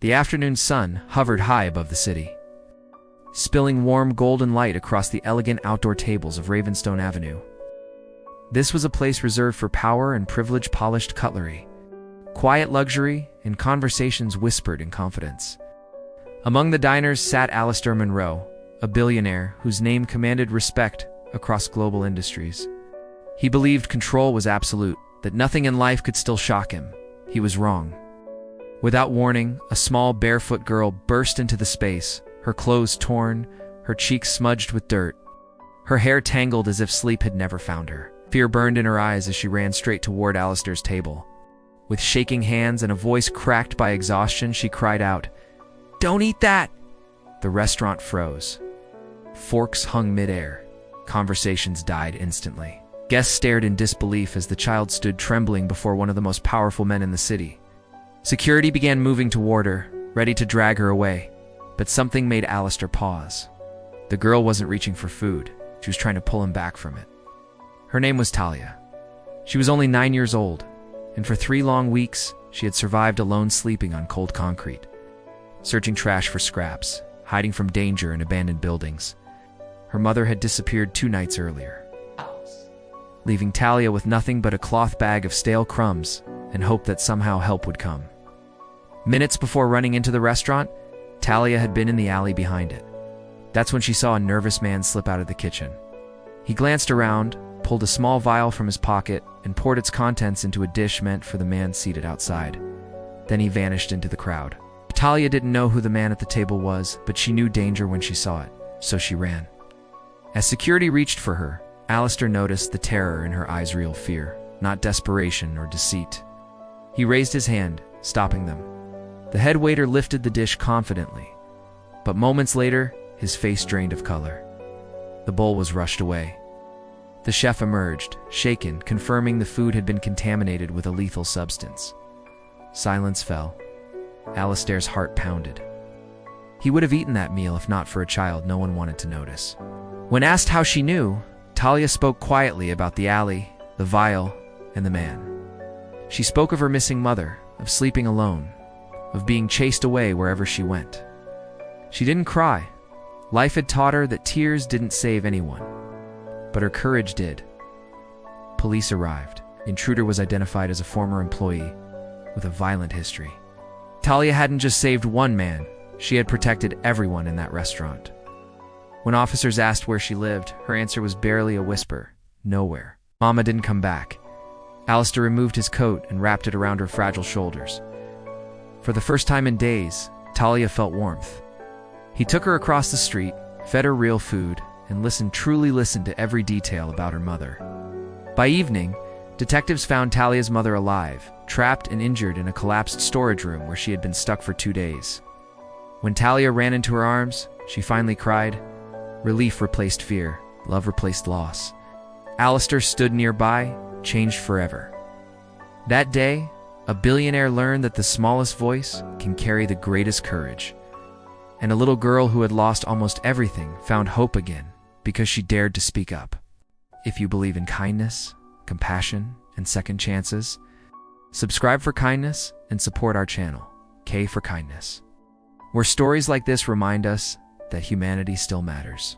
The afternoon sun hovered high above the city, spilling warm golden light across the elegant outdoor tables of Ravenstone Avenue. This was a place reserved for power and privilege, polished cutlery, quiet luxury, and conversations whispered in confidence. Among the diners sat Alistair Munro, a billionaire whose name commanded respect across global industries. He believed control was absolute, that nothing in life could still shock him. He was wrong. Without warning, a small barefoot girl burst into the space, her clothes torn, her cheeks smudged with dirt, her hair tangled as if sleep had never found her. Fear burned in her eyes as she ran straight toward Alistair's table. With shaking hands and a voice cracked by exhaustion, she cried out, "Don't eat that!" The restaurant froze. Forks hung midair. Conversations died instantly. Guests stared in disbelief as the child stood trembling before one of the most powerful men in the city. Security began moving toward her, ready to drag her away, but something made Alistair pause. The girl wasn't reaching for food. She was trying to pull him back from it. Her name was Talia. She was only 9 years old, and for 3 long weeks, she had survived alone, sleeping on cold concrete, searching trash for scraps, hiding from danger in abandoned buildings. Her mother had disappeared 2 nights earlier, leaving Talia with nothing but a cloth bag of stale crumbs and hope that somehow help would come. Minutes before running into the restaurant, Talia had been in the alley behind it. That's when she saw a nervous man slip out of the kitchen. He glanced around, pulled a small vial from his pocket, and poured its contents into a dish meant for the man seated outside. Then he vanished into the crowd. Talia didn't know who the man at the table was, but she knew danger when she saw it, so she ran. As security reached for her, Alistair noticed the terror in her eyes, real fear, not desperation or deceit. He raised his hand, stopping them. The head waiter lifted the dish confidently, but moments later, his face drained of color. The bowl was rushed away. The chef emerged, shaken, confirming the food had been contaminated with a lethal substance. Silence fell. Alistair's heart pounded. He would have eaten that meal if not for a child no one wanted to notice. When asked how she knew, Talia spoke quietly about the alley, the vial, and the man. She spoke of her missing mother, of sleeping alone, of being chased away wherever she went. She didn't cry. Life had taught her that tears didn't save anyone, but her courage did. Police arrived. Intruder was identified as a former employee with a violent history. Talia hadn't just saved one man, she had protected everyone in that restaurant. When officers asked where she lived, her answer was barely a whisper, nowhere. Mama didn't come back. Alistair removed his coat and wrapped it around her fragile shoulders. For the first time in days, Talia felt warmth. He took her across the street, fed her real food, and truly listened to every detail about her mother. By evening, detectives found Talia's mother alive, trapped and injured in a collapsed storage room where she had been stuck for 2 days. When Talia ran into her arms, she finally cried. Relief replaced fear, love replaced loss. Alistair stood nearby, changed forever. That day, a billionaire learned that the smallest voice can carry the greatest courage. And a little girl who had lost almost everything found hope again because she dared to speak up. If you believe in kindness, compassion, and second chances, subscribe for kindness and support our channel, K for Kindness, where stories like this remind us that humanity still matters.